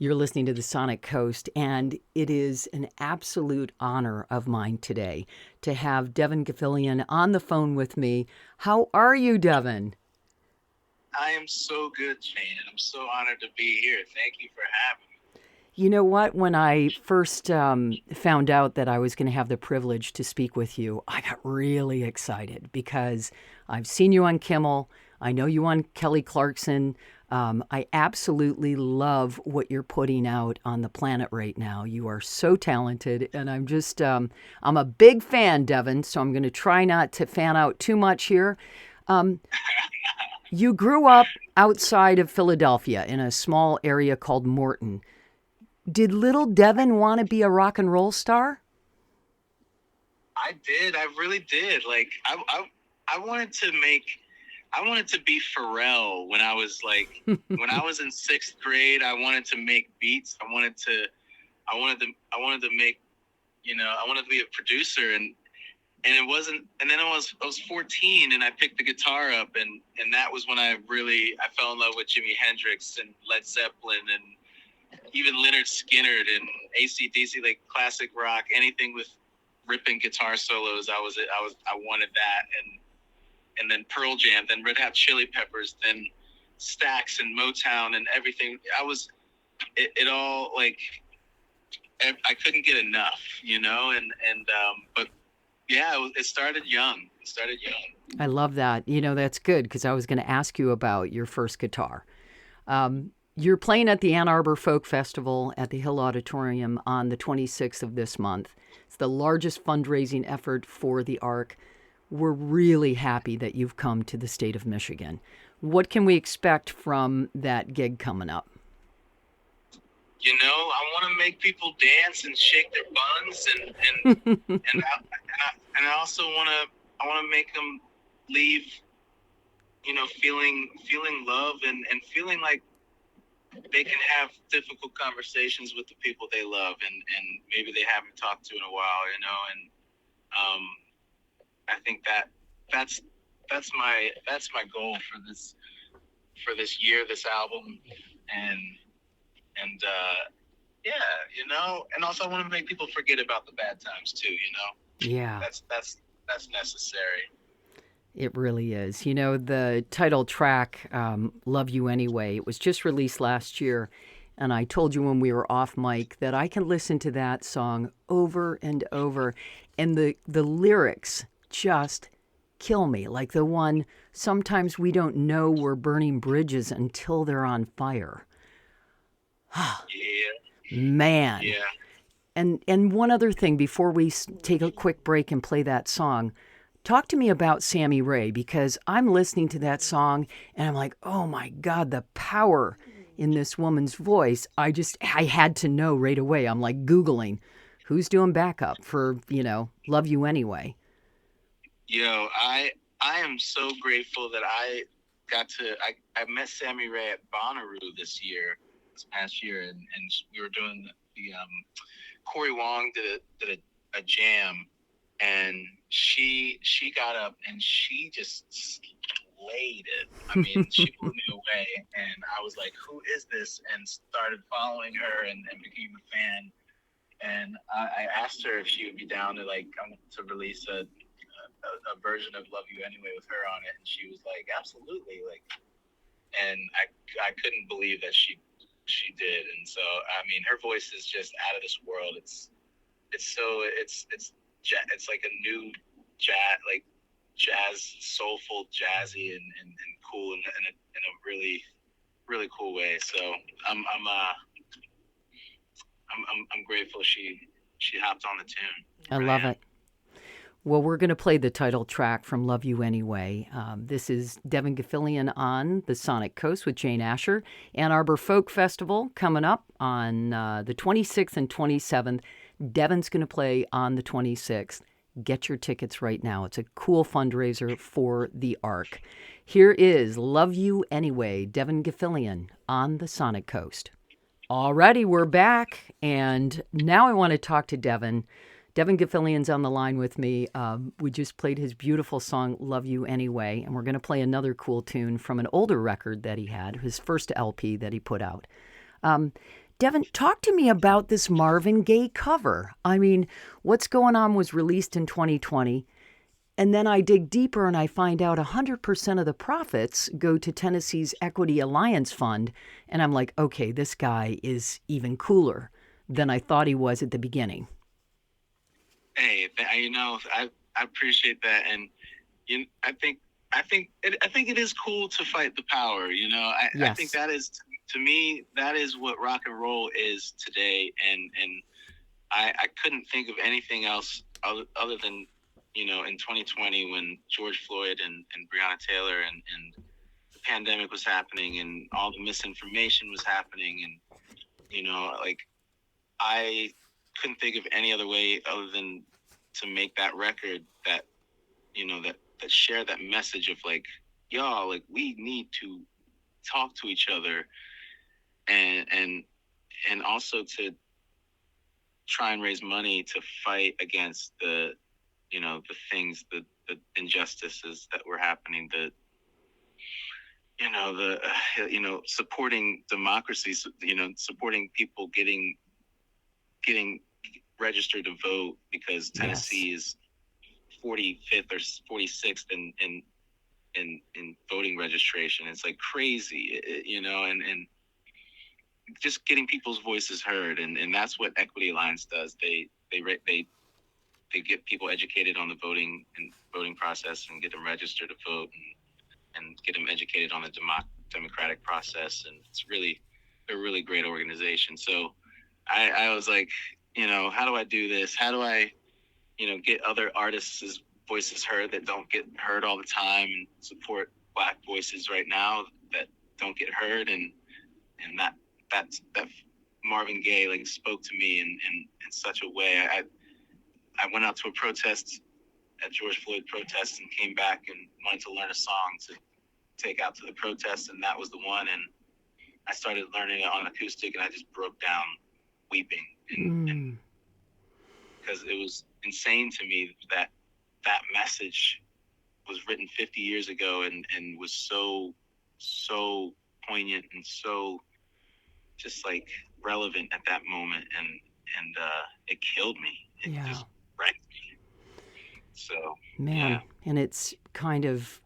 You're listening to the Sonic Coast, and it is an absolute honor of mine today to have Devon Gilfillian on the phone with me. How are you, Devon? I am so good, Jane, and I'm so honored to be here. Thank you for having me. You know what? When I first found out that I was going to have the privilege to speak with you, I got really excited because I've seen you on Kimmel. I know you on Kelly Clarkson. I absolutely love what you're putting out on the planet right now. You are so talented, and I'm a big fan, Devon, so I'm going to try not to fan out too much here. Um, you grew up outside of Philadelphia in a small area called Morton. Did little Devon want to be a rock and roll star? I did. I really did. I wanted to make. I wanted to be Pharrell when I was when I was in sixth grade. I wanted to make beats. I wanted to make. I wanted to be a producer, and it wasn't. And then I was 14, and I picked the guitar up, and that was when I fell in love with Jimi Hendrix and Led Zeppelin and even Leonard Skinner and AC/DC, like classic rock, anything with ripping guitar solos. I wanted that, and then Pearl Jam, then Red Hot Chili Peppers, then Stax and Motown and everything. It all like I couldn't get enough, but yeah, it started young. It started young. I love that. That's good because I was going to ask you about your first guitar. You're playing at the Ann Arbor Folk Festival at the Hill Auditorium on the 26th of this month. It's the largest fundraising effort for the ARC. We're really happy that you've come to the state of Michigan. What can we expect from that gig coming up? I want to make people dance and shake their buns, and I also I want to make them leave, feeling love and feeling like they can have difficult conversations with the people they love and maybe they haven't talked to in a while, and I think that's my goal for this year, this album, and yeah, and also I want to make people forget about the bad times too, Yeah, that's necessary. it really is. The title track, Love You Anyway, it was just released last year. And I told you when we were off mic that I can listen to that song over and over. And the lyrics just kill me. Like the one, sometimes we don't know we're burning bridges until they're on fire. Yeah, Man. yeah. And one other thing before we take a quick break and play that song, talk to me about Sammy Ray because I'm listening to that song and I'm like, oh my God, the power in this woman's voice. I had to know right away. I'm like Googling who's doing backup for, Love You Anyway. Yo, I am so grateful that I met Sammy Ray at Bonnaroo this past year, and we were doing the Corey Wong did a jam, and she got up and she just slayed it. I mean, she blew me away, and I was like, "Who is this?" And started following her and became a fan. And I asked her if she would be down to release a version of "Love You Anyway" with her on it, and she was like, "Absolutely!" And I couldn't believe that she did. And so I mean, her voice is just out of this world. It's like a new jazz, soulful, jazzy, and cool in a really really cool way. So I'm grateful she hopped on the tune. I I love am. it. Well, we're going to play the title track from Love You Anyway. This is Devon Gilfillian on the Sonic Coast with Jane Asher. Ann Arbor Folk Festival coming up on the 26th and 27th. Devon's going to play on the 26th. Get your tickets right now. It's a cool fundraiser for the ARC. Here is Love You Anyway, Devon Gilfillian on the Sonic Coast. Alrighty, we're back. And now I want to talk to Devon. Devon Gilfillian's on the line with me. We just played his beautiful song, Love You Anyway, and we're going to play another cool tune from an older record that he had, his first LP that he put out. Devon, talk to me about this Marvin Gaye cover. I mean, What's Going On was released in 2020. And then I dig deeper and I find out 100% of the profits go to Tennessee's Equity Alliance Fund. And I'm like, okay, this guy is even cooler than I thought he was at the beginning. Hey, I appreciate that, and I think it is cool to fight the power. I think Yes. that is, to me, that is what rock and roll is today, and I couldn't think of anything else other than, in 2020 when George Floyd and Breonna Taylor and the pandemic was happening and all the misinformation was happening, and like, I couldn't think of any other way other than to make that record that, that share that message of like, y'all, like, we need to talk to each other, and also to try and raise money to fight against the things, the injustices that were happening, supporting democracy, supporting people getting registered to vote, because Yes. Tennessee is 45th or 46th in voting registration. It's like crazy, and just getting people's voices heard, and that's what Equity Alliance does. They get people educated on the voting process and get them registered to vote, and get them educated on the democratic process. And they're a really great organization. So I was like, how do I do this? How do I, get other artists' voices heard that don't get heard all the time, and support Black voices right now that don't get heard, and that Marvin Gaye like spoke to me in such a way. I went out to a protest, at George Floyd protest, and came back and wanted to learn a song to take out to the protest, and that was the one. And I started learning it on acoustic, and I just broke down weeping, and because it was insane to me that that message was written 50 years ago, and was so poignant and so just like relevant at that moment, and it killed me. It Yeah. just wrecked me. So Man. yeah. And it's kind of,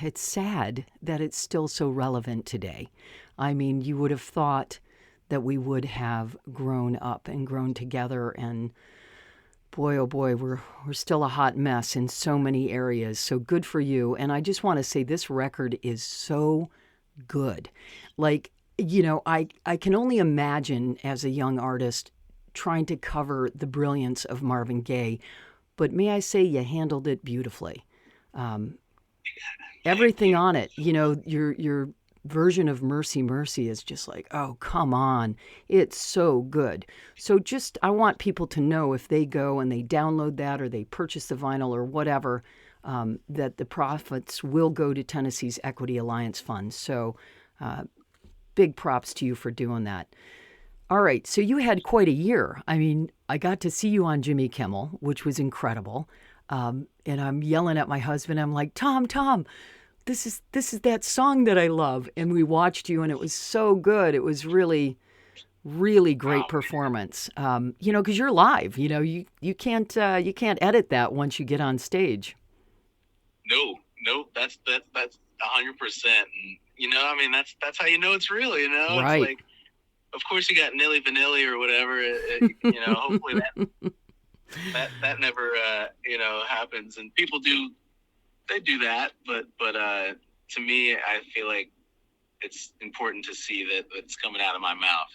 it's sad that it's still so relevant today. I mean, you would have thought that we would have grown up and grown together, and boy, oh boy, we're still a hot mess in so many areas. So good for you. And I just want to say this record is so good. Like, I can only imagine as a young artist trying to cover the brilliance of Marvin Gaye, but may I say you handled it beautifully. Thank Everything you. on it, your version of Mercy Mercy is just like, oh, come on. It's so good. So just, I want people to know, if they go and they download that or they purchase the vinyl or whatever, that the profits will go to Tennessee's Equity Alliance Fund. So big props to you for doing that. All right, so you had quite a year. I mean, I got to see you on Jimmy Kimmel, which was incredible. And I'm yelling at my husband. I'm like, Tom, this is that song that I love. And we watched you, and it was so good. It was really, really great Oh, performance. Because you're live. You can't edit that once you get on stage. no, that's 100%. And I mean, that's how it's real. It's Right. like, of course you got Nilly Vanilli or whatever. Hopefully that never happens. And people they do that, but to me, I feel like it's important to see that it's coming out of my mouth.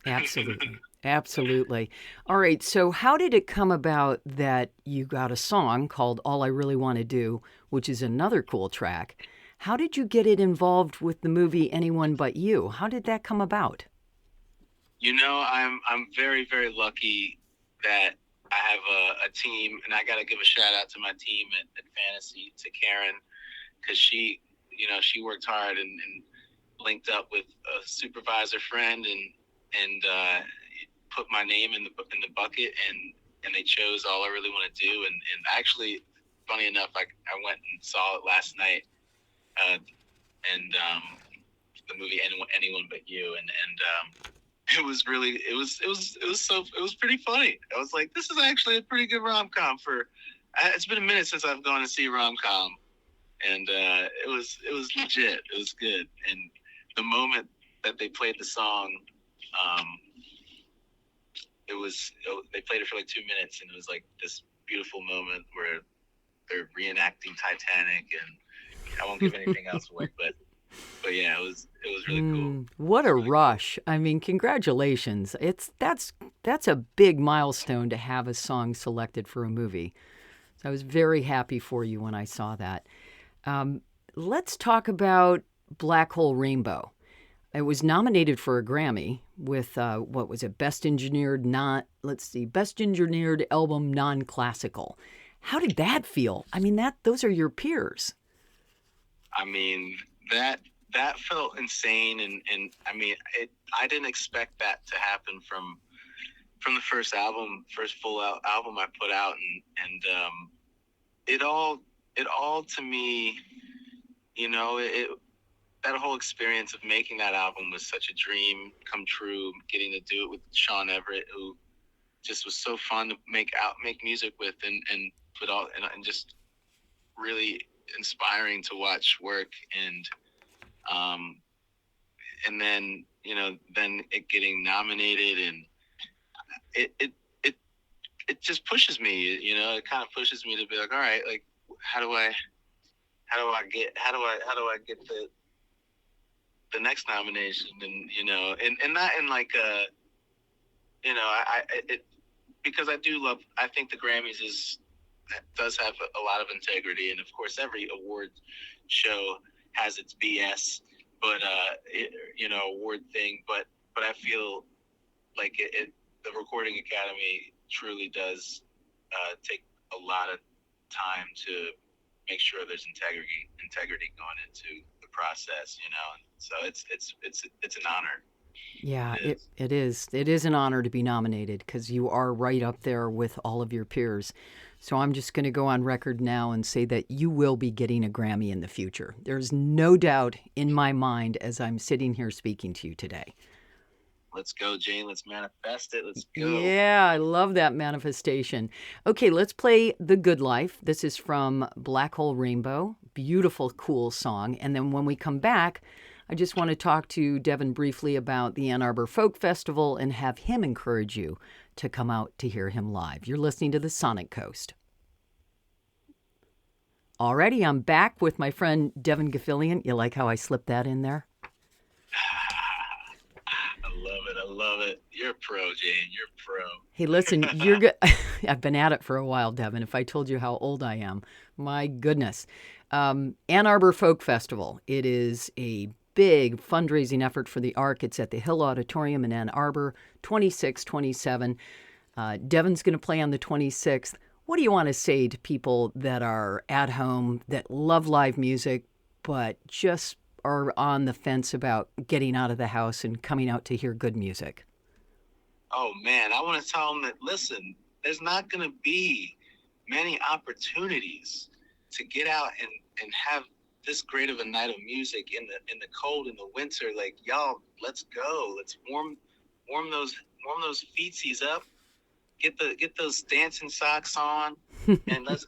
Absolutely. Absolutely. All right. So, how did it come about that you got a song called All I Really Want to Do, which is another cool track? How did you get it involved with the movie Anyone But You? How did that come about? I'm very, very lucky that I have a team, and I got to give a shout out to my team at Fantasy, to Karen, because she worked hard, and linked up with a supervisor friend, and put my name in the bucket, and they chose All I Really Want to Do. And actually, funny enough, I went and saw it last night, and the movie Anyone But You, and it was really it was pretty funny. I was like, this is actually a pretty good rom-com for. It's been a minute since I've gone to see a rom-com, and it was legit. It was good, and the moment that they played the song, um, they played it for like 2 minutes, and it was like this beautiful moment where they're reenacting Titanic, and I won't give anything else away, but yeah, it was really cool. What a Really cool. rush. I mean, congratulations. That's a big milestone to have a song selected for a movie. So I was very happy for you when I saw that. Um, let's talk about Black Hole Rainbow. It was nominated for a Grammy with what was it? Best engineered not let's see, best engineered album non-classical. How did that feel? I mean, that those are your peers. I mean, that that felt insane, and I mean, I didn't expect that to happen from the first album, first album I put out, and it all it all to me, that whole experience of making that album was such a dream come true. Getting to do it with Sean Everett, who just was so fun to make music with, and put all and just really inspiring to watch work, um and then then it getting nominated, and it it it, it just pushes me. It kind of pushes me to be like, all right, like how do I how do I get the next nomination, and not in like a it because I think the Grammys does have a lot of integrity, and of course every award show has its BS, but award thing, but I feel like the Recording Academy truly does take a lot of time to make sure there's integrity going into the process, so it's an honor. Yeah, It it, is. it is. It is an honor to be nominated because you are right up there with all of your peers. So I'm just going to go on record now and say that you will be getting a Grammy in the future. There's no doubt in my mind as I'm sitting here speaking to you today. Let's go, Jane. Let's manifest it. Let's go. Yeah, I love that manifestation. Okay, let's play The Good Life. This is from Black Hole Rainbow. Beautiful, cool song. And then when we come back, I just want to talk to Devon briefly about the Ann Arbor Folk Festival and have him encourage you to come out to hear him live. You're listening to the Sonic Coast. Alrighty, I'm back with my friend Devon Gilfillian. You like how I slipped that in there? I love it. I love it. You're a pro, Jane. You're a Hey, listen, pro. you're good. I've been at it for a while, Devin. If I told you how old I am, my goodness. Ann Arbor Folk Festival. It is a big fundraising effort for the ARC. It's at the Hill Auditorium in Ann Arbor, 26, 27. Devin's going to play on the 26th. What do you want to say to people that are at home, that love live music, but just are on the fence about getting out of the house and coming out to hear good music? Oh man, I want to tell them that listen, there's not going to be many opportunities to get out and have this great of a night of music in the cold in the winter. Like y'all, let's go. Let's warm those feetsies up. Get those dancing socks on, and let's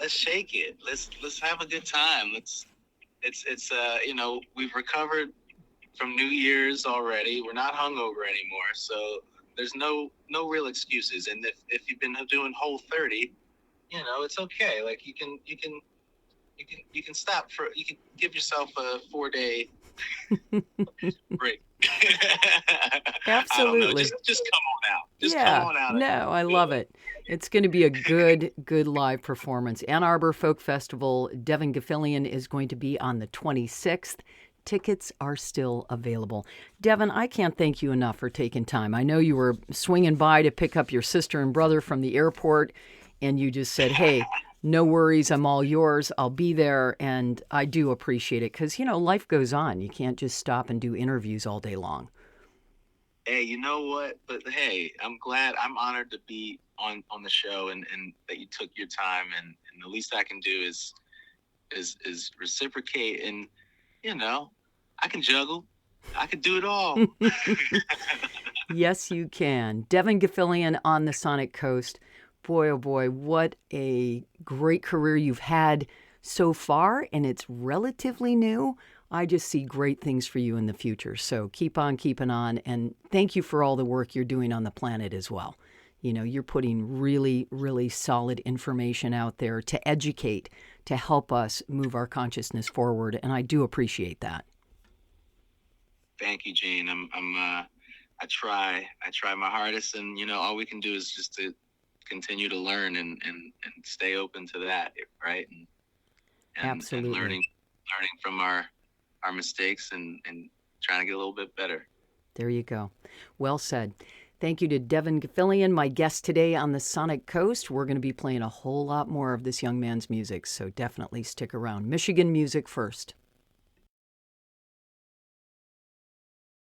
shake it. Let's have a good time. It's we've recovered from New Year's already. We're not hungover anymore, so there's no real excuses. And if you've been doing Whole 30, it's okay. Like you can stop for you can give yourself a 4 day break. I don't know. Absolutely. Just come on out. Just come Yeah, on out and no, I feel love it. it. It's going to be a good live performance. Ann Arbor Folk Festival, Devon Gilfillian is going to be on the 26th. Tickets are still available. Devon, I can't thank you enough for taking time. I know you were swinging by to pick up your sister and brother from the airport, and you just said, hey, no worries, I'm all yours. I'll be there, and I do appreciate it because, life goes on. You can't just stop and do interviews all day long. Hey, you know what? But hey, I'm glad. I'm honored to be on the show, and that you took your time, and the least I can do is reciprocate, and I can juggle. I can do it all. Yes, you can. Devon Gilfillian on the Sonic Coast. Boy, oh boy, what a great career you've had so far, and it's relatively new. I just see great things for you in the future. So keep on keeping on, and thank you for all the work you're doing on the planet as well. You know, you're putting really, really solid information out there to educate, to help us move our consciousness forward, and I do appreciate that. Thank you, Jane. I try my hardest, and all we can do is just to continue to learn and stay open to that, right? And Absolutely. learning from our mistakes and trying to get a little bit better. There you go. Well said. Thank you to Devon Gilfillian, my guest today on the Sonic Coast. We're going to be playing a whole lot more of this young man's music, so definitely stick around. Michigan music first.